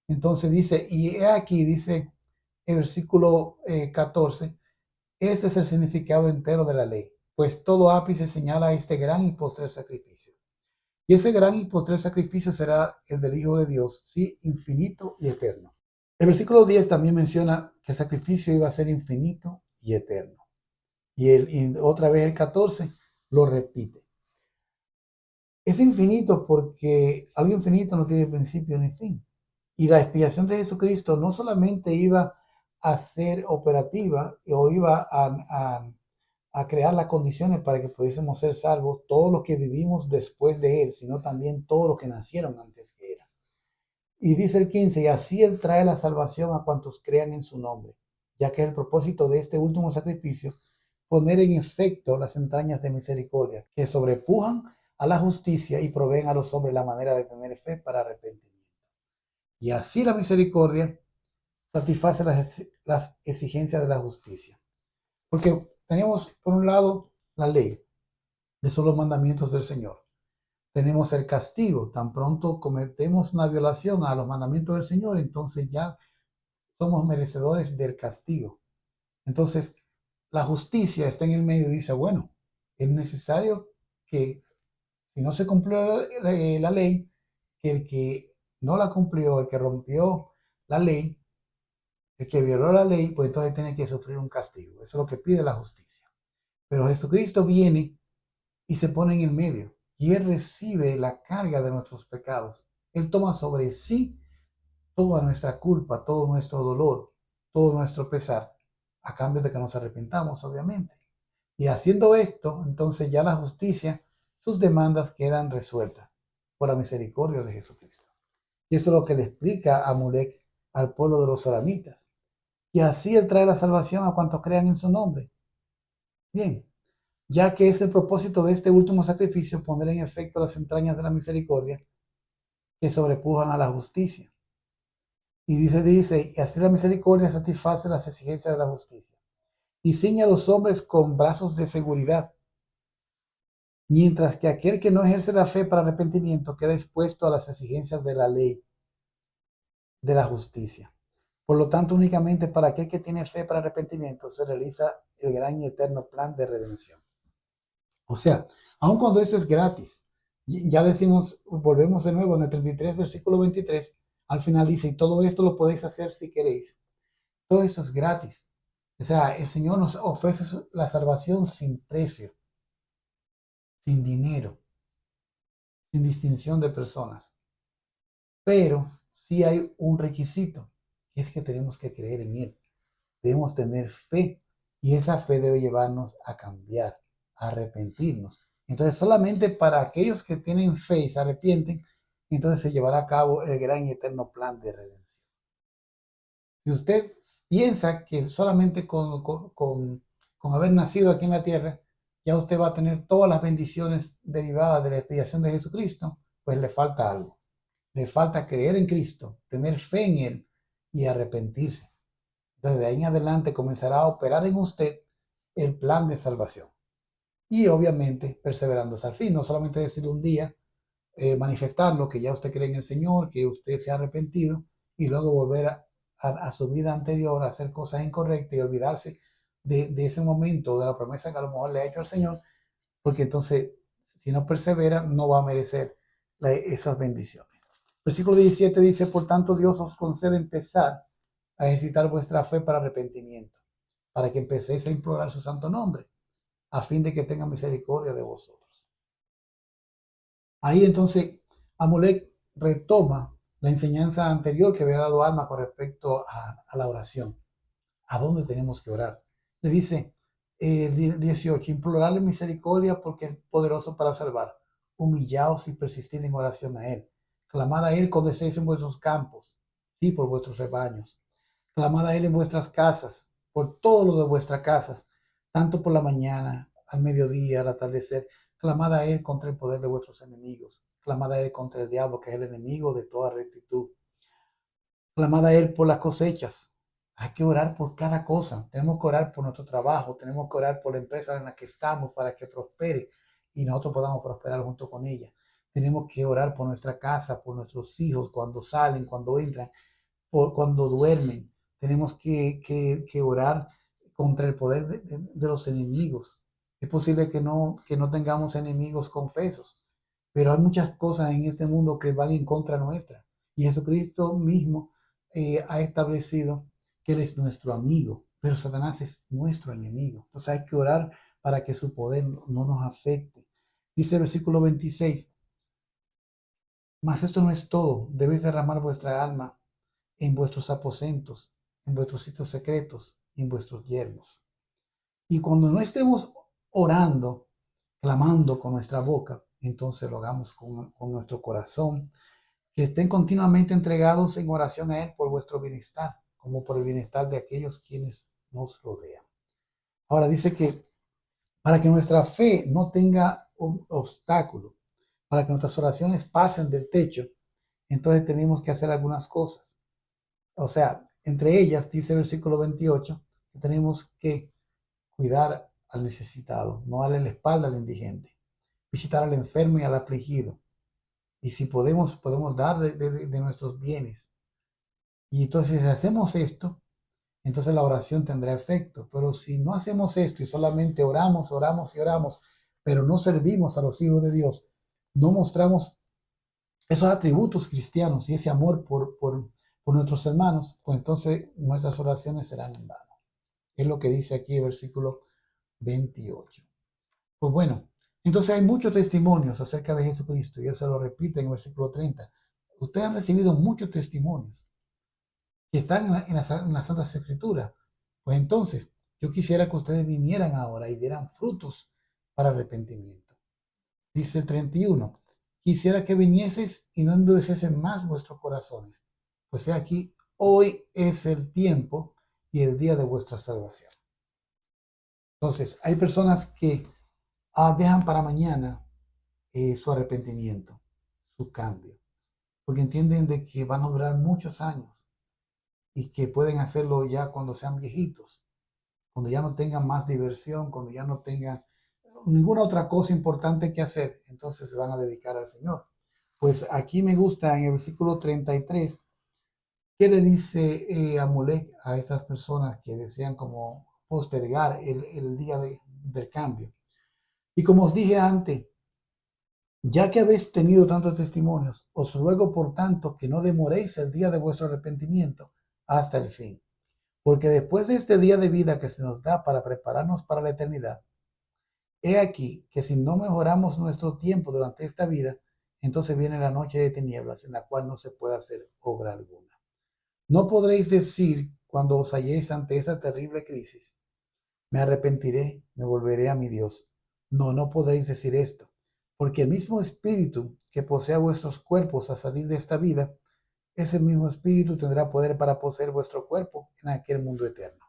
Entonces dice, y aquí dice el versículo 14, este es el significado entero de la ley, pues todo ápice señala este gran y postrer sacrificio. Y ese gran y postrer sacrificio será el del Hijo de Dios, sí, infinito y eterno. El versículo 10 también menciona que el sacrificio iba a ser infinito y eterno. Y otra vez el 14 lo repite. Es infinito porque algo infinito no tiene principio ni fin. Y la expiación de Jesucristo no solamente iba a ser operativa o iba a crear las condiciones para que pudiésemos ser salvos, todos los que vivimos después de Él, sino también todos los que nacieron antes que Él. Y dice el 15, y así Él trae la salvación a cuantos crean en su nombre, ya que es el propósito de este último sacrificio, poner en efecto las entrañas de misericordia, que sobrepujan a la justicia y proveen a los hombres la manera de tener fe para arrepentimiento. Y así la misericordia satisface las exigencias de la justicia. Porque tenemos, por un lado, la ley, que son los mandamientos del Señor. Tenemos el castigo. Tan pronto cometemos una violación a los mandamientos del Señor, entonces ya somos merecedores del castigo. Entonces, la justicia está en el medio y dice, bueno, es necesario que si no se cumplió la ley, que el que no la cumplió, el que rompió la ley, el que violó la ley, pues entonces tiene que sufrir un castigo. Eso es lo que pide la justicia. Pero Jesucristo viene y se pone en el medio y Él recibe la carga de nuestros pecados. Él toma sobre sí toda nuestra culpa, todo nuestro dolor, todo nuestro pesar, a cambio de que nos arrepintamos, obviamente. Y haciendo esto, entonces ya la justicia, sus demandas quedan resueltas por la misericordia de Jesucristo. Y eso es lo que le explica a Mulek al pueblo de los oramitas. Y así Él trae la salvación a cuantos crean en su nombre. Bien, ya que es el propósito de este último sacrificio poner en efecto las entrañas de la misericordia que sobrepujan a la justicia. Y dice, y así la misericordia satisface las exigencias de la justicia. Y ciñe a los hombres con brazos de seguridad, mientras que aquel que no ejerce la fe para arrepentimiento queda expuesto a las exigencias de la ley, de la justicia. Por lo tanto, únicamente para aquel que tiene fe para arrepentimiento se realiza el gran y eterno plan de redención. O sea, aun cuando esto es gratis, ya decimos, volvemos de nuevo en el 33, versículo 23, al final dice, y todo esto lo podéis hacer si queréis. Todo esto es gratis. O sea, el Señor nos ofrece la salvación sin precio, sin dinero, sin distinción de personas. Pero sí hay un requisito, que es que tenemos que creer en Él. Debemos tener fe y esa fe debe llevarnos a cambiar, a arrepentirnos. Entonces, solamente para aquellos que tienen fe y se arrepienten, entonces se llevará a cabo el gran y eterno plan de redención. Si usted piensa que solamente con haber nacido aquí en la tierra, ya usted va a tener todas las bendiciones derivadas de la expiación de Jesucristo, pues le falta algo. Le falta creer en Cristo, tener fe en Él y arrepentirse. Entonces, de ahí en adelante comenzará a operar en usted el plan de salvación. Y obviamente perseverando hasta el fin, no solamente decir un día, manifestarlo, que ya usted cree en el Señor, que usted se ha arrepentido, y luego volver a su vida anterior a hacer cosas incorrectas y olvidarse de ese momento, de la promesa que a lo mejor le ha hecho el Señor, porque entonces, si no persevera, no va a merecer esas bendiciones. Versículo 17 dice, por tanto Dios os concede empezar a ejercitar vuestra fe para arrepentimiento, para que empecéis a implorar su santo nombre, a fin de que tenga misericordia de vosotros. Ahí entonces Amulek retoma la enseñanza anterior que había dado Alma con respecto a la oración. ¿A dónde tenemos que orar? Le dice 18, implorarle misericordia porque es poderoso para salvar. Humillaos y persistid en oración a Él. Clamad a Él cuando estéis en vuestros campos, sí, por vuestros rebaños. Clamad a Él en vuestras casas, por todo lo de vuestras casas, tanto por la mañana, al mediodía, al atardecer. Clamad a Él contra el poder de vuestros enemigos. Clamad a Él contra el diablo, que es el enemigo de toda rectitud. Clamad a Él por las cosechas. Hay que orar por cada cosa. Tenemos que orar por nuestro trabajo. Tenemos que orar por la empresa en la que estamos para que prospere y nosotros podamos prosperar junto con ella. Tenemos que orar por nuestra casa, por nuestros hijos, cuando salen, cuando entran, cuando duermen. Tenemos que orar contra el poder de los enemigos. Es posible que no tengamos enemigos confesos, pero hay muchas cosas en este mundo que van en contra nuestra. Y Jesucristo mismo ha establecido que Él es nuestro amigo, pero Satanás es nuestro enemigo. Entonces hay que orar para que su poder no nos afecte. Dice el versículo 26, mas esto no es todo, debéis derramar vuestra alma en vuestros aposentos, en vuestros sitios secretos, en vuestros yermos. Y cuando no estemos orando, clamando con nuestra boca, entonces lo hagamos con nuestro corazón, que estén continuamente entregados en oración a Él por vuestro bienestar, como por el bienestar de aquellos quienes nos rodean. Ahora dice que para que nuestra fe no tenga un obstáculo, para que nuestras oraciones pasen del techo, entonces tenemos que hacer algunas cosas. O sea, entre ellas, dice el versículo 28, que tenemos que cuidar al necesitado, no darle la espalda al indigente, visitar al enfermo y al afligido. Y si podemos dar de nuestros bienes. Y entonces, si hacemos esto, entonces la oración tendrá efecto. Pero si no hacemos esto y solamente oramos, oramos y oramos, pero no servimos a los hijos de Dios, no mostramos esos atributos cristianos y ese amor por nuestros hermanos, pues entonces nuestras oraciones serán en vano. Es lo que dice aquí el versículo 28. Pues bueno, entonces hay muchos testimonios acerca de Jesucristo y él se lo repite en el versículo 30. Ustedes han recibido muchos testimonios que están en las Santas Escrituras. Pues entonces, yo quisiera que ustedes vinieran ahora y dieran frutos para arrepentimiento. Dice el 31, quisiera que vinieseis y no endureciesen más vuestros corazones. Pues he aquí, hoy es el tiempo y el día de vuestra salvación. Entonces, hay personas que dejan para mañana su arrepentimiento, su cambio, porque entienden de que van a durar muchos años y que pueden hacerlo ya cuando sean viejitos, cuando ya no tengan más diversión, cuando ya no tengan ninguna otra cosa importante que hacer, entonces se van a dedicar al Señor. Pues aquí me gusta en el versículo 33, ¿qué le dice Amulek a estas personas que desean como postergar el día del cambio? Y como os dije antes, ya que habéis tenido tantos testimonios, os ruego por tanto que no demoréis el día de vuestro arrepentimiento hasta el fin. Porque después de este día de vida que se nos da para prepararnos para la eternidad, he aquí que si no mejoramos nuestro tiempo durante esta vida, entonces viene la noche de tinieblas en la cual no se puede hacer obra alguna. No podréis decir cuando os halléis ante esa terrible crisis, me arrepentiré, me volveré a mi Dios. No, no podréis decir esto, porque el mismo espíritu que posee vuestros cuerpos a salir de esta vida, ese mismo espíritu tendrá poder para poseer vuestro cuerpo en aquel mundo eterno.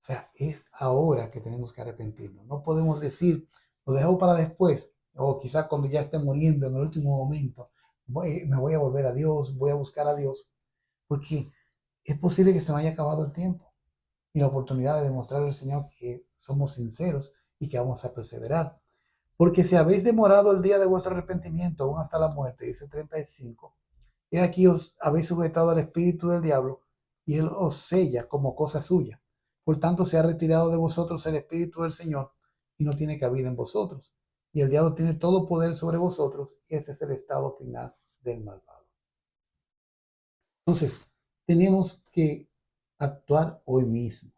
O sea, es ahora que tenemos que arrepentirnos. No podemos decir, lo dejo para después, o quizás cuando ya esté muriendo en el último momento, me voy a volver a Dios, voy a buscar a Dios, porque es posible que se me haya acabado el tiempo y la oportunidad de demostrarle al Señor que somos sinceros y que vamos a perseverar. Porque si habéis demorado el día de vuestro arrepentimiento, aún hasta la muerte, dice 35, he aquí os habéis sujetado al espíritu del diablo y él os sella como cosa suya. Por tanto, se ha retirado de vosotros el espíritu del Señor y no tiene cabida en vosotros. Y el diablo tiene todo poder sobre vosotros y ese es el estado final del malvado. Entonces, tenemos que actuar hoy mismo.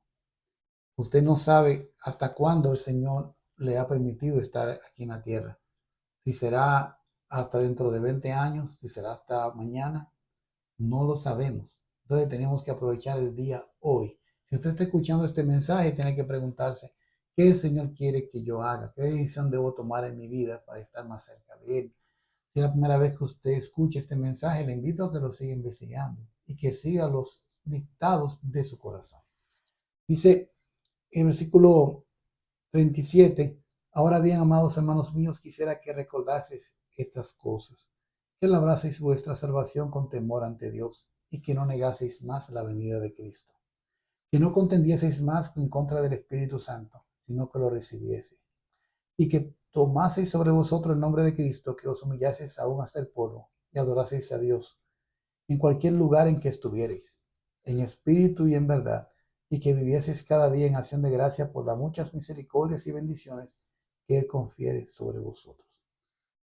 Usted no sabe hasta cuándo el Señor le ha permitido estar aquí en la tierra. Si será hasta dentro de 20 años, si será hasta mañana, no lo sabemos. Entonces tenemos que aprovechar el día hoy. Si usted está escuchando este mensaje, tiene que preguntarse, ¿qué el Señor quiere que yo haga? ¿Qué decisión debo tomar en mi vida para estar más cerca de Él? Si es la primera vez que usted escucha este mensaje, le invito a que lo siga investigando y que siga los dictados de su corazón. Dice en versículo 37, ahora bien, amados hermanos míos, quisiera que recordaseis estas cosas, que labraseis vuestra salvación con temor ante Dios y que no negaseis más la venida de Cristo, que no contendieseis más en contra del Espíritu Santo, sino que lo recibieseis, y que tomaseis sobre vosotros el nombre de Cristo, que os humillaseis aún hasta el polvo y adoraseis a Dios en cualquier lugar en que estuviereis, en espíritu y en verdad, y que vivieseis cada día en acción de gracia por las muchas misericordias y bendiciones que Él confiere sobre vosotros.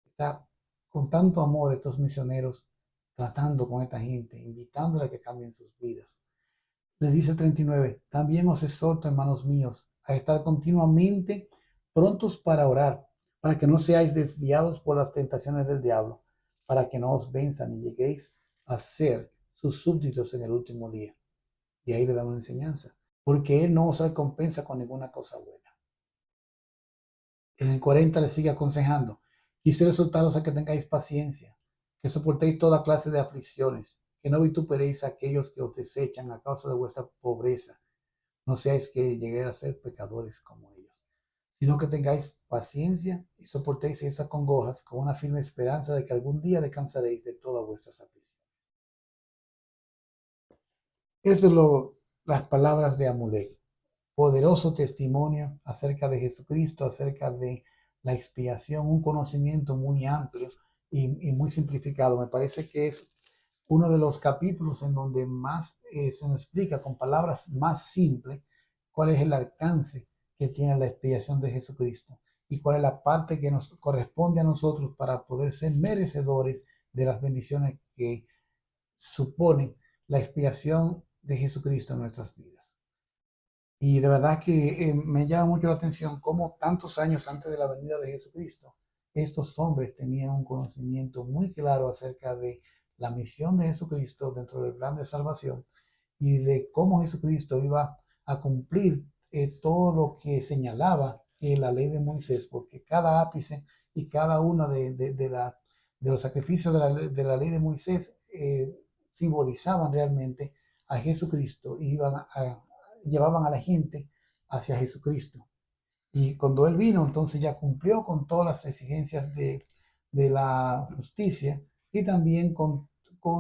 Está con tanto amor estos misioneros tratando con esta gente, invitándoles a que cambien sus vidas. Les dice el 39, también os exhorto, hermanos míos, a estar continuamente prontos para orar, para que no seáis desviados por las tentaciones del diablo, para que no os venzan y lleguéis a ser sus súbditos en el último día. Y ahí le da una enseñanza, porque Él no os recompensa con ninguna cosa buena. En el 40 le sigue aconsejando: quisiera exhortaros a que tengáis paciencia, que soportéis toda clase de aflicciones, que no vituperéis a aquellos que os desechan a causa de vuestra pobreza. No seáis que lleguéis a ser pecadores como ellos, sino que tengáis paciencia y soportéis esas congojas con una firme esperanza de que algún día descansaréis de todas vuestras aflicciones. Eso es las palabras de Amulek. Poderoso testimonio acerca de Jesucristo, acerca de la expiación, un conocimiento muy amplio y muy simplificado. Me parece que es uno de los capítulos en donde más se nos explica con palabras más simples cuál es el alcance que tiene la expiación de Jesucristo y cuál es la parte que nos corresponde a nosotros para poder ser merecedores de las bendiciones que supone la expiación de Jesucristo en nuestras vidas. Y de verdad que me llama mucho la atención cómo tantos años antes de la venida de Jesucristo, estos hombres tenían un conocimiento muy claro acerca de la misión de Jesucristo dentro del plan de salvación y de cómo Jesucristo iba a cumplir todo lo que señalaba la ley de Moisés, porque cada ápice y cada uno de los sacrificios de la ley de Moisés simbolizaban realmente a Jesucristo y llevaban a la gente hacia Jesucristo. Y cuando Él vino, entonces ya cumplió con todas las exigencias de la justicia y también con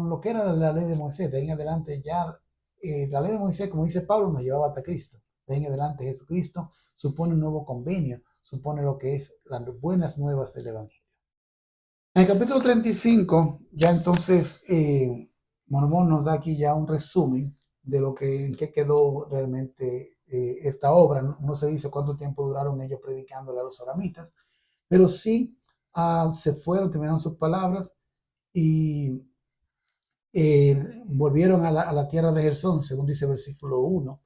lo que era la ley de Moisés. De ahí en adelante ya la ley de Moisés, como dice Pablo, nos llevaba hasta Cristo. De ahí en adelante Jesucristo supone un nuevo convenio, supone lo que es las buenas nuevas del Evangelio. En el capítulo 35, ya entonces Mormón nos da aquí ya un resumen de lo que, en qué quedó realmente esta obra. No se dice cuánto tiempo duraron ellos predicándole a los oramitas, pero sí se fueron, terminaron sus palabras y volvieron a la tierra de Gersón, según dice el versículo 1.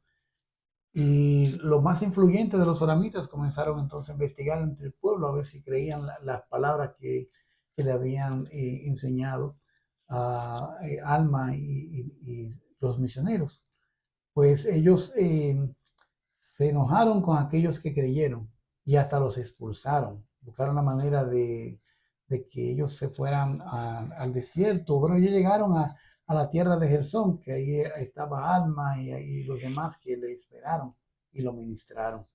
Y los más influyentes de los oramitas comenzaron entonces a investigar entre el pueblo a ver si creían las palabras que le habían enseñado a Alma y los misioneros. Pues ellos se enojaron con aquellos que creyeron y hasta los expulsaron. Buscaron la manera de que ellos se fueran al desierto. Bueno, ellos llegaron a la tierra de Gersón, que ahí estaba Alma y los demás que le esperaron y lo ministraron.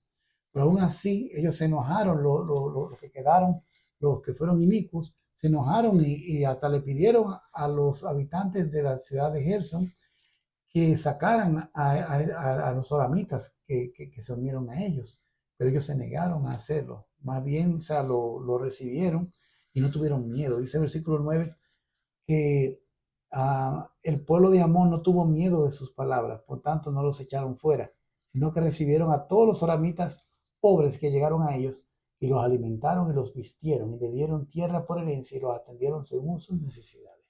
Pero aún así, ellos se enojaron, los que quedaron, los que fueron inicuos, se enojaron y hasta le pidieron a los habitantes de la ciudad de Gerson que sacaran a los oramitas que se unieron a ellos, pero ellos se negaron a hacerlo. Más bien, o sea, lo recibieron y no tuvieron miedo. Dice el versículo 9 que el pueblo de Amón no tuvo miedo de sus palabras, por tanto no los echaron fuera, sino que recibieron a todos los oramitas pobres que llegaron a ellos y los alimentaron y los vistieron y le dieron tierra por herencia y los atendieron según sus necesidades.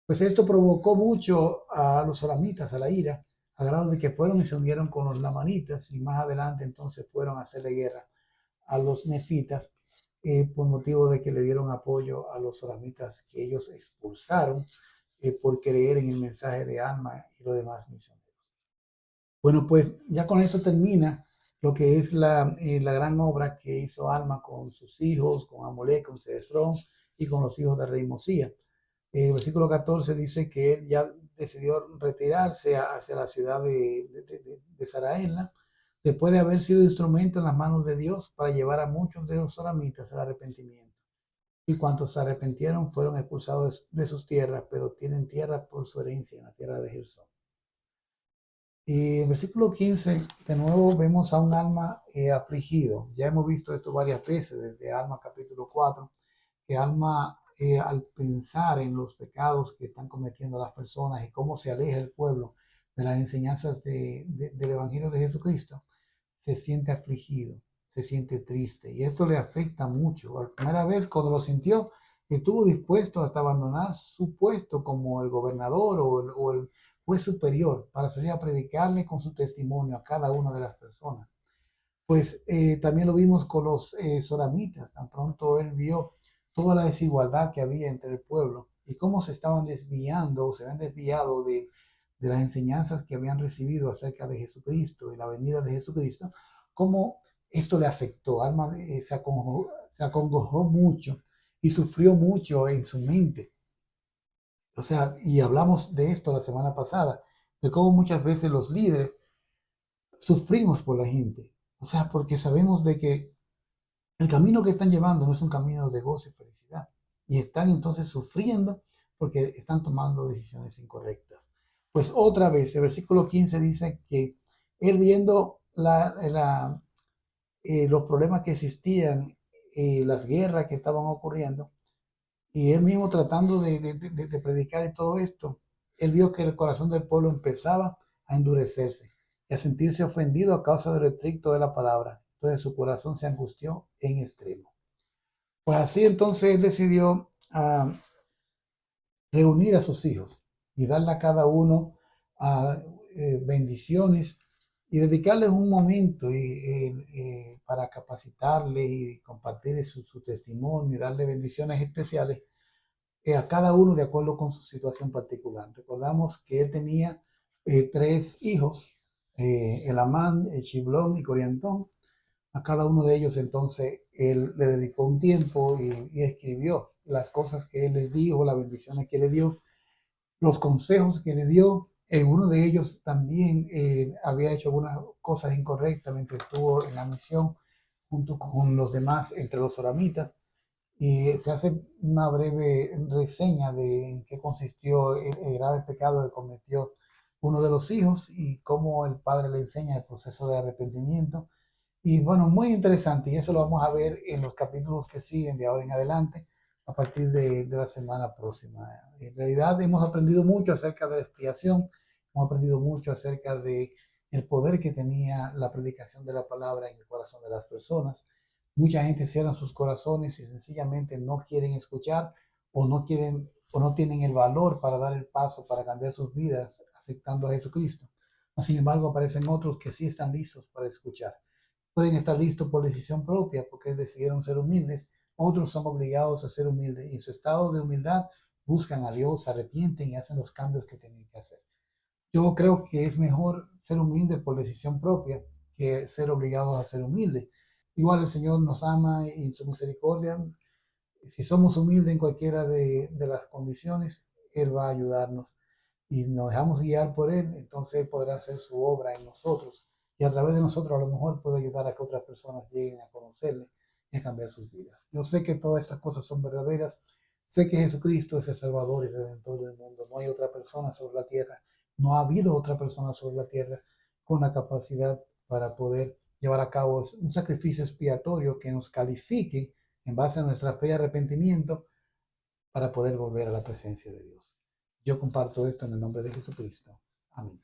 Pues esto provocó mucho a los solamitas a la ira, a grado de que fueron y se unieron con los lamanitas y más adelante entonces fueron a hacerle guerra a los nefitas por motivo de que le dieron apoyo a los solamitas que ellos expulsaron por creer en el mensaje de Alma y los demás misioneros. Bueno, pues ya con esto termina lo que es la gran obra que hizo Alma con sus hijos, con Amolé, con Cedrón y con los hijos de rey Mosía. El versículo 14 dice que él ya decidió retirarse hacia la ciudad de Saraena, después de haber sido instrumento en las manos de Dios para llevar a muchos de los soramitas al arrepentimiento. Y cuantos se arrepintieron fueron expulsados de sus tierras, pero tienen tierra por su herencia en la tierra de Gersón. Y en el versículo 15, de nuevo vemos a un alma afligido. Ya hemos visto esto varias veces desde Alma capítulo 4, que Alma al pensar en los pecados que están cometiendo las personas y cómo se aleja el pueblo de las enseñanzas del Evangelio de Jesucristo, se siente afligido, se siente triste y esto le afecta mucho. La primera vez cuando lo sintió, estuvo dispuesto hasta abandonar su puesto como el gobernador o el juez superior para salir a predicarle con su testimonio a cada una de las personas. Pues también lo vimos con los soramitas. Tan pronto él vio toda la desigualdad que había entre el pueblo y cómo se estaban desviando o se habían desviado de las enseñanzas que habían recibido acerca de Jesucristo y la venida de Jesucristo, cómo esto le afectó. Alma se acongojó mucho y sufrió mucho en su mente. O sea, y hablamos de esto la semana pasada, de cómo muchas veces los líderes sufrimos por la gente. O sea, porque sabemos de que el camino que están llevando no es un camino de gozo y felicidad. Y están entonces sufriendo porque están tomando decisiones incorrectas. Pues otra vez, el versículo 15 dice que él viendo los problemas que existían, las guerras que estaban ocurriendo, y él mismo tratando de predicar y todo esto, él vio que el corazón del pueblo empezaba a endurecerse y a sentirse ofendido a causa del estricto de la palabra. Entonces su corazón se angustió en extremo. Pues así entonces él decidió reunir a sus hijos y darle a cada uno bendiciones y dedicarles un momento para capacitarle y compartir su testimonio y darle bendiciones especiales a cada uno de acuerdo con su situación particular. Recordamos que él tenía 3 hijos, Elamán, Chiblón y Coriantón. A cada uno de ellos entonces él le dedicó un tiempo y escribió las cosas que él les dijo, las bendiciones que le dio, los consejos que le dio. Uno de ellos también había hecho algunas cosas incorrectas mientras estuvo en la misión junto con los demás entre los oramitas. Y se hace una breve reseña de en qué consistió el grave pecado que cometió uno de los hijos y cómo el padre le enseña el proceso de arrepentimiento. Y bueno, muy interesante, y eso lo vamos a ver en los capítulos que siguen de ahora en adelante, a partir de la semana próxima. En realidad hemos aprendido mucho acerca de la expiación, hemos aprendido mucho acerca de el poder que tenía la predicación de la palabra en el corazón de las personas. Mucha gente cierra sus corazones y sencillamente no quieren escuchar o no quieren o no tienen el valor para dar el paso para cambiar sus vidas aceptando a Jesucristo. Sin embargo, aparecen otros que sí están listos para escuchar. Pueden estar listos por decisión propia porque decidieron ser humildes. Otros son obligados a ser humildes y en su estado de humildad buscan a Dios, se arrepienten y hacen los cambios que tienen que hacer. Yo creo que es mejor ser humilde por decisión propia que ser obligados a ser humildes. Igual el Señor nos ama y en su misericordia, si somos humildes en cualquiera de las condiciones, Él va a ayudarnos y nos dejamos guiar por Él, entonces Él podrá hacer su obra en nosotros y a través de nosotros a lo mejor puede ayudar a que otras personas lleguen a conocerle y a cambiar sus vidas. Yo sé que todas estas cosas son verdaderas, sé que Jesucristo es el Salvador y Redentor del mundo, no hay otra persona sobre la tierra, no ha habido otra persona sobre la tierra con la capacidad para poder llevar a cabo un sacrificio expiatorio que nos califique en base a nuestra fe y arrepentimiento para poder volver a la presencia de Dios. Yo comparto esto en el nombre de Jesucristo. Amén.